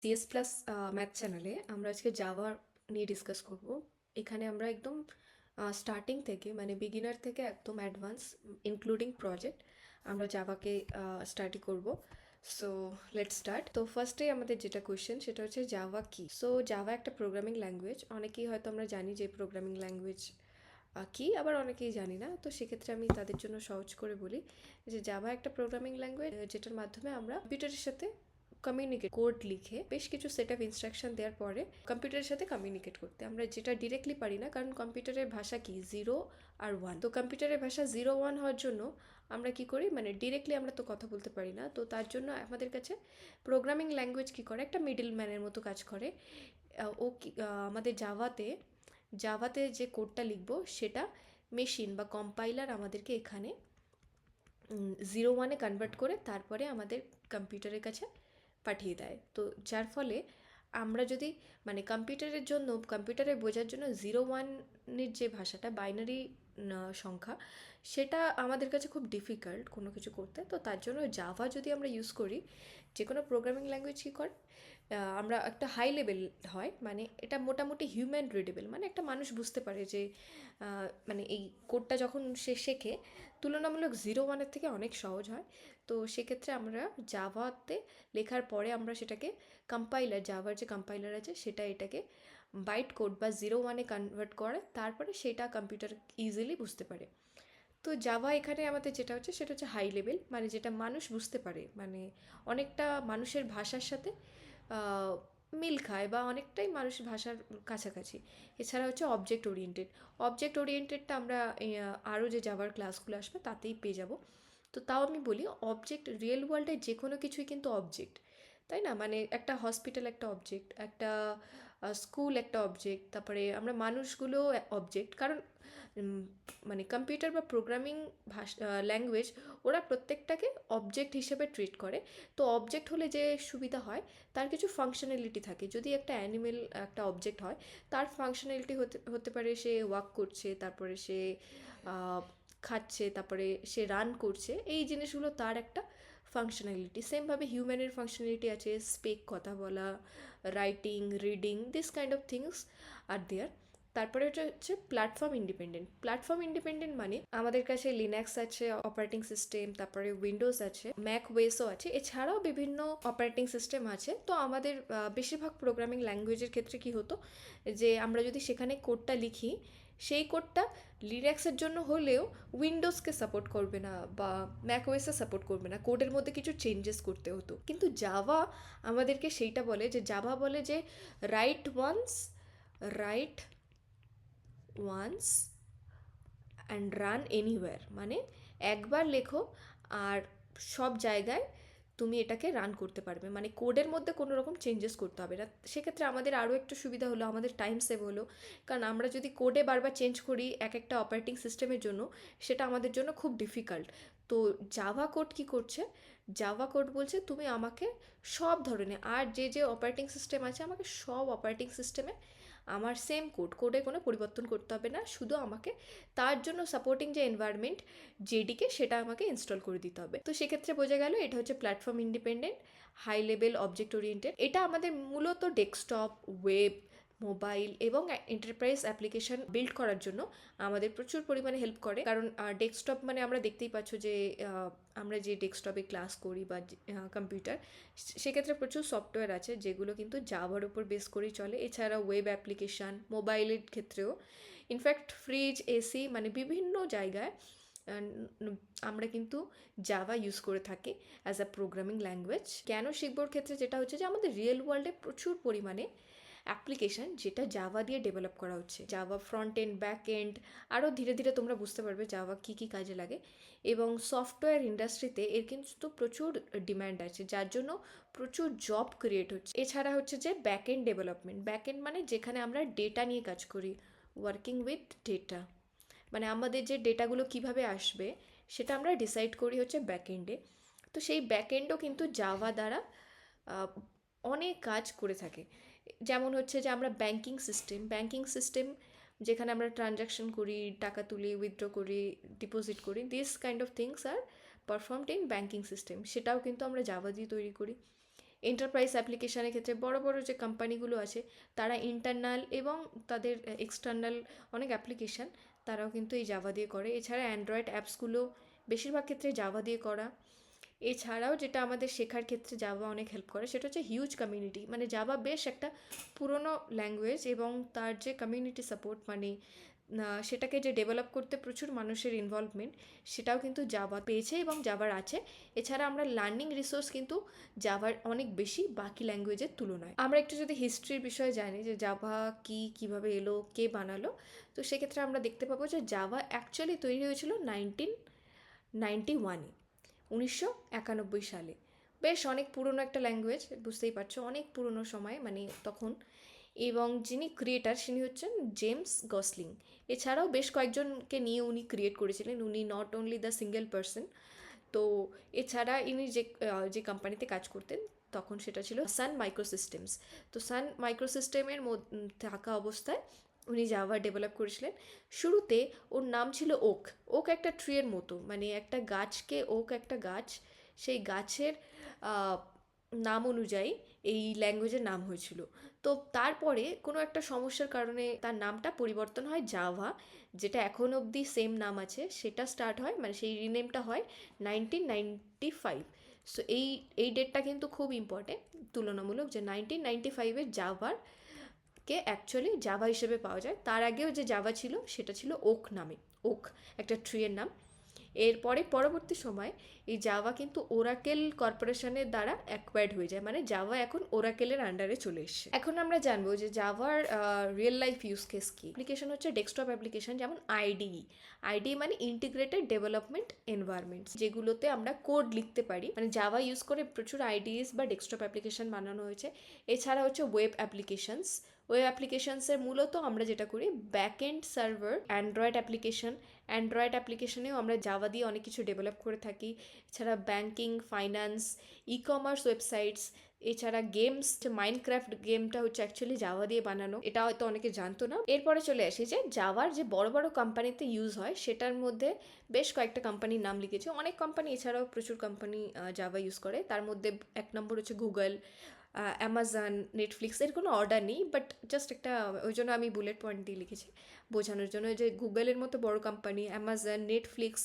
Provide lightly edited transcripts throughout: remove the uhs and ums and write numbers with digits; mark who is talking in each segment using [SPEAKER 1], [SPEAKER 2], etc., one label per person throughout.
[SPEAKER 1] CS plus math চ্যানেলে আমরা আজকে জাভা নিয়ে ডিসকাস করব। এখানে আমরা একদম স্টার্টিং থেকে মানে বিগিনার থেকে একদম অ্যাডভান্স ইনক্লুডিং প্রজেক্ট আমরা জাভাকে স্টাডি করব। So let's start. তো ফার্স্টেই আমাদের যেটা কোয়েশ্চেন সেটা হচ্ছে জাভা কি। সো জাভা একটা প্রোগ্রামিং ল্যাঙ্গুয়েজ। অনেকেই হয়তো আমরা জানি যে প্রোগ্রামিং ল্যাঙ্গুয়েজ কি, আবার অনেকেই জানি না। তো সেক্ষেত্রে আমি তাদের জন্য সহজ করে বলি যে জাভা একটা প্রোগ্রামিং ল্যাঙ্গুয়েজ যেটার মাধ্যমে আমরা কম্পিউটারের সাথে কমিউনিকেট কোড লিখে বেশ কিছু সেট অফ ইনস্ট্রাকশন দেওয়ার পরে কম্পিউটারের সাথে কমিউনিকেট করতে, আমরা যেটা ডিরেক্টলি পারি না, কারণ কম্পিউটারের ভাষা কি জিরো আর ওয়ান। তো কম্পিউটারের ভাষা জিরো ওয়ান হওয়ার জন্য আমরা কি করি, মানে ডিরেক্টলি আমরা তো কথা বলতে পারি না। তো তার জন্য আমাদের কাছে প্রোগ্রামিং ল্যাঙ্গুয়েজ কি করে, একটা মিডল ম্যানের মতো কাজ করে। ও কি আমাদের জাভাতে যে কোডটা লিখবো সেটা মেশিন বা কম্পাইলার আমাদেরকে এখানে জিরো ওয়ানে কনভার্ট করে তারপরে আমাদের কম্পিউটারের কাছে পাঠিয়ে দেয়। তো যার ফলে আমরা যদি মানে কম্পিউটারে বোঝার জন্য জিরো ওয়ানের যে ভাষাটা বাইনারি সংখ্যা, সেটা আমাদের কাছে খুব ডিফিকাল্ট কোনো কিছু করতে। তো তার জন্য জাভা যদি আমরা ইউজ করি, যে কোনো প্রোগ্রামিং ল্যাঙ্গুয়েজ কী করে, আমরা একটা হাই লেভেল হয়, মানে এটা মোটামুটি হিউম্যান রিডেবল, মানে একটা মানুষ বুঝতে পারে যে মানে এই কোডটা যখন সে শেখে তুলনামূলক জিরো ওয়ানের থেকে অনেক সহজ হয়। তো সেক্ষেত্রে আমরা জাভাতে লেখার পরে আমরা সেটাকে জাভার যে কম্পাইলার আছে সেটা এটাকে বাইট কোড বা জিরো ওয়ানে কনভার্ট করে, তারপরে সেটা কম্পিউটার ইজিলি বুঝতে পারে। তো জাভা এখানে আমাদের যেটা হচ্ছে সেটা হচ্ছে হাই লেভেল, মানে যেটা মানুষ বুঝতে পারে, মানে অনেকটা মানুষের ভাষার সাথে মিল খায় বা অনেকটাই মানুষের ভাষার কাছাকাছি। এছাড়া হচ্ছে অবজেক্ট ওরিয়েন্টেডটা আমরা আরও যে জাভার ক্লাসগুলো আসবে তাতেই পেয়ে যাব। তো তাও আমি বলি, অবজেক্ট রিয়েল ওয়ার্ল্ডে যে কোনো কিছুই কিন্তু অবজেক্ট, তাই না? মানে একটা হসপিটাল একটা অবজেক্ট, একটা স্কুল একটা অবজেক্ট, তারপরে আমরা মানুষগুলো অবজেক্ট। কারণ মানে কম্পিউটার বা প্রোগ্রামিং ল্যাঙ্গুয়েজ ওরা প্রত্যেকটাকে অবজেক্ট হিসেবে ট্রিট করে। তো অবজেক্ট হলে যে সুবিধা হয়, তার কিছু ফাংশনালিটি থাকে। যদি একটা অ্যানিমেল একটা অবজেক্ট হয়, তার ফাংশনালিটি হতে হতে পারে সে ওয়াক করছে, তারপরে সে খাচ্ছে, তারপরে সে রান করছে, এই জিনিসগুলো তার একটা ফাংশনালিটি। সেমভাবে হিউম্যানের ফাংশনালিটি আছে, স্পিক কথা বলা, writing, reading, this kind of things আর দেয়ার। তারপরে এটা হচ্ছে প্ল্যাটফর্ম ইন্ডিপেন্ডেন্ট মানে আমাদের কাছে লিনাক্স আছে অপারেটিং সিস্টেম, তারপরে উইন্ডোজ আছে, ম্যাক ওয়েসও আছে, এছাড়াও বিভিন্ন অপারেটিং সিস্টেম আছে। তো আমাদের বেশিরভাগ প্রোগ্রামিং ল্যাঙ্গুয়েজের ক্ষেত্রে কি হতো, যে আমরা যদি সেখানে কোডটা লিখি, সেই কোডটা লিনাক্সের জন্য হলেও উইন্ডোজকে সাপোর্ট করবে না বা ম্যাক ওয়েসে সাপোর্ট করবে না, কোডের মধ্যে কিছু চেঞ্জেস করতে হতো। কিন্তু জাভা আমাদেরকে সেইটা বলে, যে write once write once and run anywhere, মানে একবার লেখো আর সব জায়গায় তুমি এটাকে রান করতে পারবে, মানে কোডের মধ্যে কোনো রকম চেঞ্জেস করতে হবে না। সেক্ষেত্রে আমাদের আরও একটু সুবিধা হলো, আমাদের টাইম সেভ হলো। কারণ আমরা যদি কোডে বারবার চেঞ্জ করি এক একটা অপারেটিং সিস্টেমের জন্য, সেটা আমাদের জন্য খুব ডিফিকাল্ট। তো জাভা কোড কী করছে, জাভা কোড বলছে তুমি আমাকে সব ধরনের আর যে অপারেটিং সিস্টেম আছে, আমাকে সব অপারেটিং সিস্টেমে আমার সেম কোডে কোনো পরিবর্তন করতে হবে না, শুধু আমাকে তার জন্য সাপোর্টিং যে এনভায়রনমেন্ট জেডিকে সেটা আমাকে ইনস্টল করে দিতে হবে। তো সেক্ষেত্রে বোঝা গেল এটা হচ্ছে platform independent high level object oriented. এটা আমাদের মূলত ডেস্কটপ, ওয়েব, মোবাইল এবং এন্টারপ্রাইজ অ্যাপ্লিকেশন বিল্ড করার জন্য আমাদের প্রচুর পরিমাণে হেল্প করে। কারণ ডেস্কটপ মানে আমরা দেখতেই পাচ্ছ যে আমরা যে ডেস্কটপে ক্লাস করি বা কম্পিউটার, সেক্ষেত্রে প্রচুর সফটওয়্যার আছে যেগুলো কিন্তু জাভার উপর বেস করেই চলে। এছাড়া ওয়েব অ্যাপ্লিকেশান, মোবাইলের ক্ষেত্রেও, ইনফ্যাক্ট ফ্রিজ, এসি, মানে বিভিন্ন জায়গায় আমরা কিন্তু জাভা ইউজ করে থাকি অ্যাজ আ প্রোগ্রামিং ল্যাঙ্গুয়েজ। কেন শিখবোর ক্ষেত্রে যেটা হচ্ছে যে আমাদের রিয়েল ওয়ার্ল্ডে প্রচুর পরিমাণে অ্যাপ্লিকেশান যেটা জাভা দিয়ে ডেভেলপ করা হচ্ছে, Java front end, back end, আরও ধীরে ধীরে তোমরা বুঝতে পারবে জাভা কী কী কাজে লাগে। এবং সফটওয়্যার ইন্ডাস্ট্রিতে এর কিন্তু প্রচুর ডিম্যান্ড আছে, যার জন্য প্রচুর জব ক্রিয়েট হচ্ছে। এছাড়া হচ্ছে যে back end development, back end মানে যেখানে আমরা ডেটা নিয়ে কাজ করি, ওয়ার্কিং উইথ ডেটা, মানে আমাদের যে ডেটাগুলো কিভাবে আসবে সেটা আমরা ডিসাইড করি হচ্ছে ব্যাক এন্ডে। তো সেই ব্যাক এন্ডও কিন্তু জাভা দ্বারা অনেক কাজ করে থাকে। যেমন হচ্ছে যে আমরা ব্যাঙ্কিং সিস্টেম যেখানে আমরা ট্রানজ্যাকশন করি, টাকা তুলি, উইথড্র করি, ডিপোজিট করি, this kind of things are performed in banking system, সেটাও কিন্তু আমরা জাভা দিয়ে তৈরি করি। এন্টারপ্রাইজ অ্যাপ্লিকেশনের ক্ষেত্রে বড় বড় যে কোম্পানিগুলো আছে তারা ইন্টারনাল এবং তাদের এক্সটার্নাল অনেক অ্যাপ্লিকেশান তারাও কিন্তু এই জাভা দিয়ে করে। এছাড়া অ্যান্ড্রয়েড অ্যাপসগুলো বেশিরভাগ ক্ষেত্রে জাভা দিয়ে করা। এছাড়াও যেটা আমাদের শেখার ক্ষেত্রে জাভা অনেক হেল্প করে সেটা হচ্ছে হিউজ কমিউনিটি, মানে জাভা বেশ একটা পুরনো ল্যাঙ্গুয়েজ এবং তার যে কমিউনিটি সাপোর্ট, মানে সেটাকে যে ডেভেলপ করতে প্রচুর মানুষের ইনভলভমেন্ট, সেটাও কিন্তু জাভা পেয়েছে এবং জাভার আছে। এছাড়া আমরা লার্নিং রিসোর্স কিন্তু জাভার অনেক বেশি বাকি ল্যাঙ্গুয়েজের তুলনায়। আমরা একটু যদি হিস্ট্রির বিষয়ে জানি যে জাভা কী, কীভাবে এলো, কে বানালো, তো সেক্ষেত্রে আমরা দেখতে পাবো যে জাভা অ্যাকচুয়ালি তৈরি হয়েছিল 1991-এ, 1991 সালে। বেশ অনেক পুরনো একটা ল্যাঙ্গুয়েজ, বুঝতেই পারছো, অনেক পুরনো সময় মানে তখন। এবং যিনি ক্রিয়েটার তিনি হচ্ছেন জেমস গসলিং। এছাড়াও বেশ কয়েকজনকে নিয়ে উনি ক্রিয়েট করেছিলেন, উনি not only the single person. তো এছাড়া ইনি যে কোম্পানিতে কাজ করতেন তখন সেটা ছিল সান মাইক্রোসিস্টেমস। তো সান মাইক্রোসিস্টেমের থাকা অবস্থায় উনি জাভা ডেভেলপ করেছিলেন। শুরুতে ওর নাম ছিল ওক। ওক একটা ট্রিয়ের মতো, মানে একটা গাছকে, ওক একটা গাছ, সেই গাছের নাম অনুযায়ী এই ল্যাঙ্গুয়েজের নাম হয়েছিল। তো তারপরে কোনো একটা সমস্যার কারণে তার নামটা পরিবর্তন হয় জাভা, যেটা এখন অবধি সেম নাম আছে, সেটা স্টার্ট হয়, মানে সেই রিনেমটা হয় 1995। সো এই ডেটটা কিন্তু খুব ইম্পর্টেন্ট তুলনামূলক, যে 1995-এ জাভারকে অ্যাকচুয়ালি জাভা হিসেবে পাওয়া যায়। তার আগেও যে জাভা ছিল সেটা ছিল ওক নামে, ওক একটা ট্রিয়ের নাম। এরপরে পরবর্তী সময় এই জাভা কিন্তু ওরাকেল কর্পোরেশনের দ্বারা অ্যাকোয়ার্ড হয়ে যায়, মানে জাভা এখন ওরাকেলের আন্ডারে চলে এসছে। এখন আমরা জানবো যে জাভার রিয়েল লাইফ ইউজ কেস কী। অ্যাপ্লিকেশন হচ্ছে ডেস্কটপ অ্যাপ্লিকেশন, যেমন আইডিই মানে ইন্টিগ্রেটেড ডেভেলপমেন্ট এনভায়রনমেন্টস, যেগুলোতে আমরা কোড লিখতে পারি। মানে জাভা ইউজ করে প্রচুর আইডিইস বা ডেস্কটপ অ্যাপ্লিকেশন বানানো হয়েছে। এছাড়া হচ্ছে ওয়েব অ্যাপ্লিকেশনস। ওয়েব অ্যাপ্লিকেশনসের মূলত আমরা যেটা করি ব্যাক এন্ড সার্ভার, অ্যান্ড্রয়েড অ্যাপ্লিকেশনেও আমরা জাভা দিয়ে অনেক কিছু ডেভেলপ করে থাকি। এছাড়া banking, finance, e commerce websites, এছাড়া গেমস, মাইনক্রাফট গেমটা হচ্ছে অ্যাকচুয়ালি জাভা দিয়ে বানানো, এটা হয়তো অনেকে জানতো না। এরপরে চলে আসি যে জাভার যে বড় বড় কোম্পানিতে ইউজ হয় সেটার মধ্যে বেশ কয়েকটা কোম্পানির নাম লিখেছে। অনেক কোম্পানি এছাড়াও প্রচুর কোম্পানি জাভা ইউজ করে। তার মধ্যে এক নম্বর হচ্ছে গুগল, অ্যামাজন, নেটফ্লিক্স। এর কোনো অর্ডার নেই, বাট জাস্ট একটা, ওই জন্য আমি বুলেট পয়েন্ট দিয়ে লিখেছি বোঝানোর জন্য, যে গুগলের মতো বড় কোম্পানি, অ্যামাজন, নেটফ্লিক্স,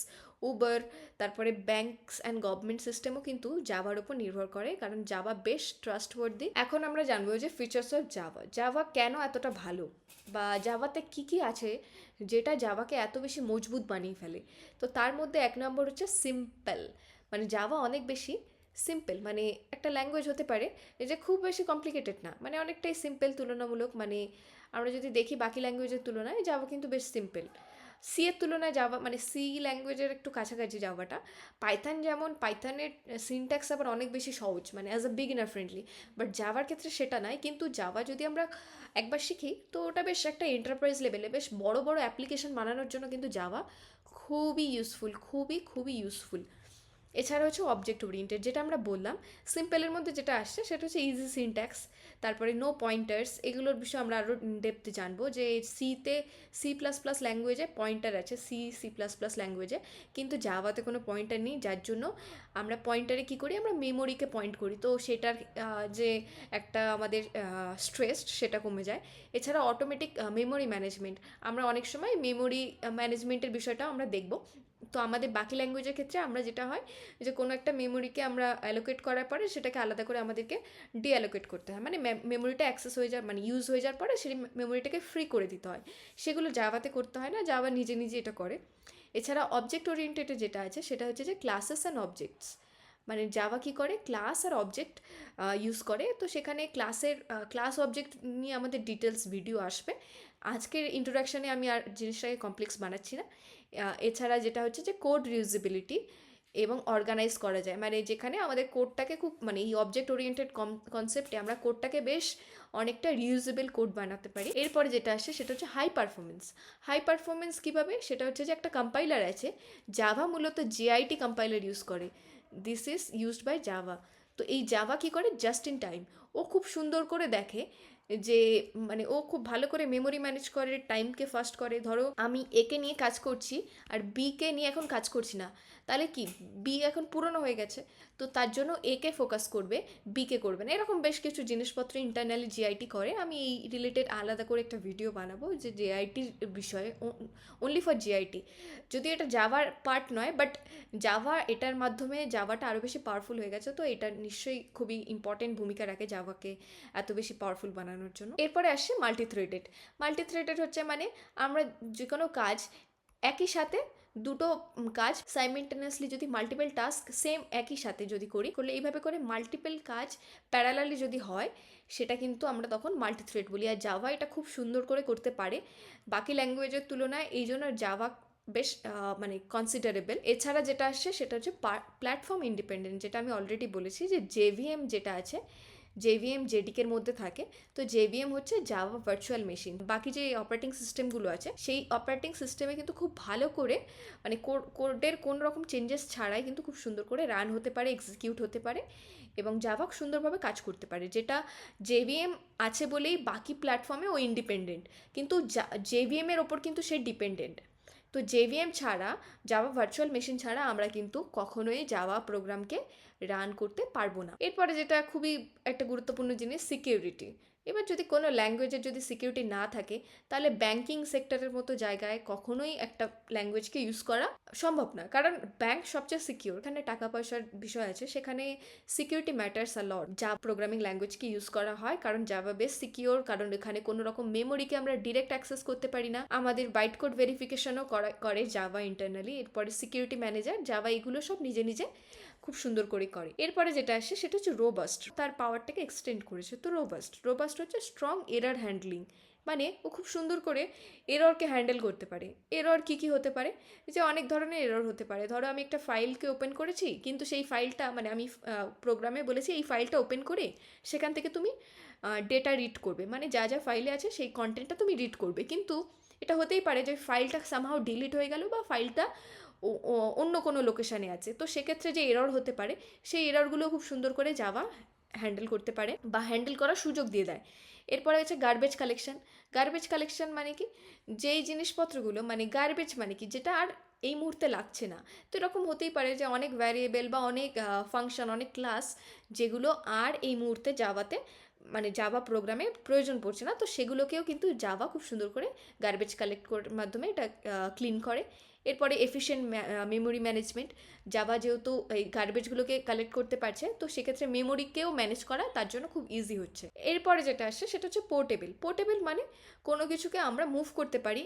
[SPEAKER 1] উবার, তারপরে ব্যাঙ্কস অ্যান্ড গভর্নমেন্ট সিস্টেমও কিন্তু জাভার উপর নির্ভর করে, কারণ জাভা বেশ ট্রাস্টওয়ার্দি। এখন আমরা জানবো যে ফিচার্স অফ জাভা কেন এতটা ভালো, বা জাভাতে কী কী আছে যেটা জাভাকে এত বেশি মজবুত বানিয়ে ফেলে। তো তার মধ্যে এক নম্বর হচ্ছে সিম্পল। মানে জাভা অনেক বেশি সিম্পল, মানে একটা ল্যাঙ্গুয়েজ হতে পারে যে খুব বেশি কমপ্লিকেটেড না, মানে অনেকটাই সিম্পল তুলনামূলক। মানে আমরা যদি দেখি বাকি ল্যাঙ্গুয়েজের তুলনায় জাভা কিন্তু বেশ সিম্পল। সি এর তুলনায় জাভা, মানে সি ল্যাঙ্গুয়েজের একটু কাছাকাছি জাভাটা। পাইথন, যেমন পাইথনের সিনট্যাক্স আবার অনেক বেশি সহজ, মানে as a beginner friendly, but জাভার ক্ষেত্রে সেটা নয়। কিন্তু জাভা যদি আমরা একবার শিখি তো ওটা বেশ একটা এন্টারপ্রাইজ লেভেলে বেশ বড় বড় অ্যাপ্লিকেশন বানানোর জন্য কিন্তু জাভা খুবই ইউজফুল, খুবই খুবই ইউজফুল। এছাড়া হচ্ছে অবজেক্ট ওরিয়েন্টেড, যেটা আমরা বললাম। সিম্পলের মধ্যে যেটা আসছে সেটা হচ্ছে ইজি সিনট্যাক্স, তারপরে নো পয়েন্টার্স। এগুলোর বিষয়ে আমরা আরও ডেপথে জানবো যে C++ ল্যাঙ্গুয়েজে পয়েন্টার আছে, C++ ল্যাঙ্গুয়েজে, কিন্তু জাভাতে কোনো পয়েন্টার নেই, যার জন্য আমরা পয়েন্টারে কী করি, আমরা মেমোরিকে পয়েন্ট করি, তো সেটার যে একটা আমাদের স্ট্রেস সেটা কমে যায়। এছাড়া অটোমেটিক মেমোরি ম্যানেজমেন্ট, আমরা অনেক সময় মেমোরি ম্যানেজমেন্টের বিষয়টাও আমরা দেখব। তো আমাদের বাকি ল্যাঙ্গুয়েজের ক্ষেত্রে আমরা যেটা হয় যে কোনো একটা মেমোরিকে আমরা অ্যালোকেট করার পরে সেটাকে আলাদা করে আমাদেরকে ডিঅ্যালোকেট করতে হয়, মানে মেমোরিটা অ্যাক্সেস হয়ে যায়, মানে ইউজ হয়ে যাওয়ার পরে সেই মেমোরিটাকে ফ্রি করে দিতে হয়। সেগুলো জাভাতে করতে হয় না, জাভা নিজে নিজে এটা করে। এছাড়া অবজেক্ট ওরিয়েন্টেডে যেটা আছে সেটা হচ্ছে যে ক্লাসেস অ্যান্ড অবজেক্টস, মানে জাভা কী করে, ক্লাস আর অবজেক্ট ইউজ করে। তো সেখানে ক্লাস অবজেক্ট নিয়ে আমাদের ডিটেলস ভিডিও আসবে। আজকের ইন্ট্রোডাকশানে আমি আর জিনিসটাকে কমপ্লেক্স বানাচ্ছি না। এছাড়া যেটা হচ্ছে যে কোড রিউজেবিলিটি এবং অর্গানাইজ করা যায়, মানে যেখানে আমাদের কোডটাকে খুব, মানে এই অবজেক্ট ওরিয়েন্টেড কনসেপ্টে আমরা কোডটাকে বেশ অনেকটা রিউজেবল কোড বানাতে পারি। এরপরে যেটা আসে সেটা হচ্ছে হাই পারফরমেন্স কীভাবে, সেটা হচ্ছে যে একটা কম্পাইলার আছে, জাভা মূলত JIT কম্পাইলার ইউজ করে, this is used by Java. তো এই জাভা কী করে, জাস্ট ইন টাইম, ও খুব সুন্দর করে দেখে যে মানে ও খুব ভালো করে মেমোরি ম্যানেজ করে, টাইমকে ফাস্ট করে। ধরো আমি একে নিয়ে কাজ করছি আর বিকে নিয়ে এখন কাজ করছি না, তাহলে কি বি এখন পুরনো হয়ে গেছে, তো তার জন্য একে ফোকাস করবে, বিকে করবে না। এরকম বেশ কিছু জিনিসপত্র ইন্টারনালি জিআইটি করে। আমি এই রিলেটেড আলাদা করে একটা ভিডিও বানাবো যে জিআইটির বিষয়ে, অনলি ফর জিআইটি। যদি এটা জাভার পার্ট নয়, বাট জাভা এটার মাধ্যমে জাভাটা আরও বেশি পাওয়ারফুল হয়ে গেছে, তো এটা নিশ্চয়ই খুবই ইম্পর্টেন্ট ভূমিকা রাখে জাভাকে এত বেশি পাওয়ারফুল বানানোর জন্য। এরপরে আসছে মাল্টিথ্রেডেড। মাল্টিথ্রেডেড হচ্ছে মানে আমরা যে কোনো কাজ একই সাথে দুটো কাজ সাইমেন্টেনিয়াসলি যদি মাল্টিপল টাস্ক সেম একই সাথে যদি করলে এইভাবে করে মাল্টিপল কাজ প্যারালালি যদি হয়, সেটা কিন্তু আমরা তখন মাল্টিথ্রেড বলি। আর জাভা এটা খুব সুন্দর করে করতে পারে বাকি ল্যাঙ্গুয়েজের তুলনায়, এই জন্য জাভা বেশ মানে কনসিডারেবল। এছাড়া যেটা আসছে সেটা হচ্ছে প্ল্যাটফর্ম ইন্ডিপেন্ডেন্ট, যেটা আমি অলরেডি বলেছি যে জেভিএম যেটা আছে, জেভিএম জেডিকের মধ্যে থাকে। তো জেভিএম হচ্ছে জাভা ভার্চুয়াল মেশিন। বাকি যে অপারেটিং সিস্টেমগুলো আছে সেই অপারেটিং সিস্টেমে কিন্তু খুব ভালো করে মানে কোডের কোনো রকম চেঞ্জেস ছাড়াই কিন্তু খুব সুন্দর করে রান হতে পারে, এক্সিকিউট হতে পারে এবং জাভা সুন্দরভাবে কাজ করতে পারে। যেটা জেভিএম আছে বলেই বাকি প্ল্যাটফর্মে ও ইন্ডিপেন্ডেন্ট, কিন্তু জেভিএমের ওপর কিন্তু সে ডিপেন্ডেন্ট। তো জেভিএম ছাড়া, জাভা ভার্চুয়াল মেশিন ছাড়া আমরা কিন্তু কখনোই জাভা প্রোগ্রামকে রান করতে পারবো না। এরপরে যেটা খুবই একটা গুরুত্বপূর্ণ জিনিস, সিকিউরিটি। এবার যদি কোনো ল্যাঙ্গুয়েজের যদি সিকিউরিটি না থাকে, তাহলে ব্যাংকিং সেক্টরের মতো জায়গায় কখনোই একটা ল্যাঙ্গুয়েজকে ইউজ করা সম্ভব না। কারণ ব্যাংক সবচেয়ে সিকিউর, এখানে টাকা পয়সার বিষয় আছে, সেখানে সিকিউরিটি ম্যাটার্স আ লট। যা প্রোগ্রামিং ল্যাঙ্গুয়েজকে ইউজ করা হয়, কারণ জাভা বেশ সিকিউর, কারণ এখানে কোনো রকম মেমোরিকে আমরা ডিরেক্ট অ্যাক্সেস করতে পারি না। আমাদের বাইট কোড ভেরিফিকেশনও করে জাভা ইন্টারনালি। এরপরে সিকিউরিটি ম্যানেজার, জাভা এগুলো সব নিজে নিজে খুব সুন্দর করে করে। এরপরে যেটা আসে সেটা হচ্ছে রোবাস্ট, তার পাওয়ারটাকে এক্সটেন্ড করেছে। তো রোবাস্ট হচ্ছে স্ট্রং এরার হ্যান্ডলিং, মানে ও খুব সুন্দর করে এররকে হ্যান্ডেল করতে পারে। এরর কী কী হতে পারে, যে অনেক ধরনের এরর হতে পারে। ধরো আমি একটা ফাইলকে ওপেন করেছি, কিন্তু সেই ফাইলটা মানে আমি প্রোগ্রামে বলেছি এই ফাইলটা ওপেন করে সেখান থেকে তুমি ডেটা রিড করবে, মানে যা যা ফাইলে আছে সেই কন্টেন্টটা তুমি রিড করবে। কিন্তু এটা হতেই পারে যে ফাইলটা সামহাও ডিলিট হয়ে গেল বা ফাইলটা অন্য কোনো লোকেশানে আছে, তো সেক্ষেত্রে যে এরর হতে পারে সেই এররগুলো খুব সুন্দর করে জাভা হ্যান্ডেল করতে পারে বা হ্যান্ডেল করার সুযোগ দিয়ে দেয়। এরপরে হচ্ছে গার্বেজ কালেকশন। গার্বেজ কালেকশন মানে কি, যেই জিনিসপত্রগুলো মানে গার্বেজ মানে কি, যেটা আর এই মুহূর্তে লাগছে না। তো এরকম হতেই পারে যে অনেক ভ্যারিয়েবল বা অনেক ফাংশন, অনেক ক্লাস যেগুলো আর এই মুহূর্তে জাভাতে মানে জাভা প্রোগ্রামে প্রয়োজন পড়ছে না, তো সেগুলোকেও কিন্তু জাভা খুব সুন্দর করে গার্বেজ কালেক্ট করার মাধ্যমে এটা ক্লিন করে। এরপরে এফিশিয়েন্ট মেমোরি ম্যানেজমেন্ট। জাভা যেহেতু এই গার্বেজগুলোকে কালেক্ট করতে পারছে, তো সেক্ষেত্রে মেমোরিকেও ম্যানেজ করা তার জন্য খুব ইজি হচ্ছে। এরপরে যেটা আসছে সেটা হচ্ছে পোর্টেবল মানে কোনো কিছুকে আমরা মুভ করতে পারি,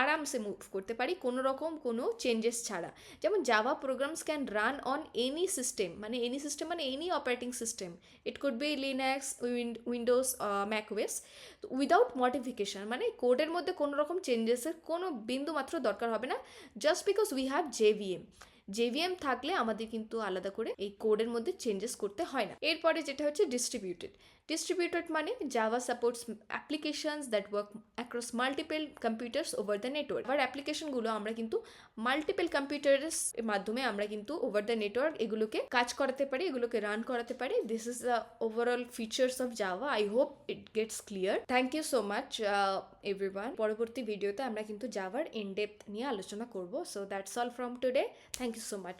[SPEAKER 1] আরামসে মুভ করতে পারি কোনো রকম কোনো চেঞ্জেস ছাড়া। যেমন Java programs can run on any system, মানে any operating system. It could be Linux, Windows, macOS, without modification, মানে কোডের মধ্যে কোনো রকম চেঞ্জেসের কোনো বিন্দু মাত্র দরকার হবে না, just because we have JVM থাকলে আমাদের কিন্তু আলাদা করে এই কোডের মধ্যে চেঞ্জেস করতে হয় না। এরপরে যেটা হচ্ছে ডিস্ট্রিবিউটেড মানে Java supports applications that work across multiple computers over the network. আবার অ্যাপ্লিকেশনগুলো আমরা কিন্তু মাল্টিপল কম্পিউটার্স এর মাধ্যমে আমরা কিন্তু ওভার দ্য নেটওয়ার্ক এগুলোকে কাজ করাতে পারি, এগুলোকে রান করাতে পারি। This is the overall features of Java. I hope it gets clear. Thank you so much everyone. পরবর্তী ভিডিওতে আমরা কিন্তু জাভার ইন ডেপথ নিয়ে আলোচনা করব। So that's all from today. Thank you so much.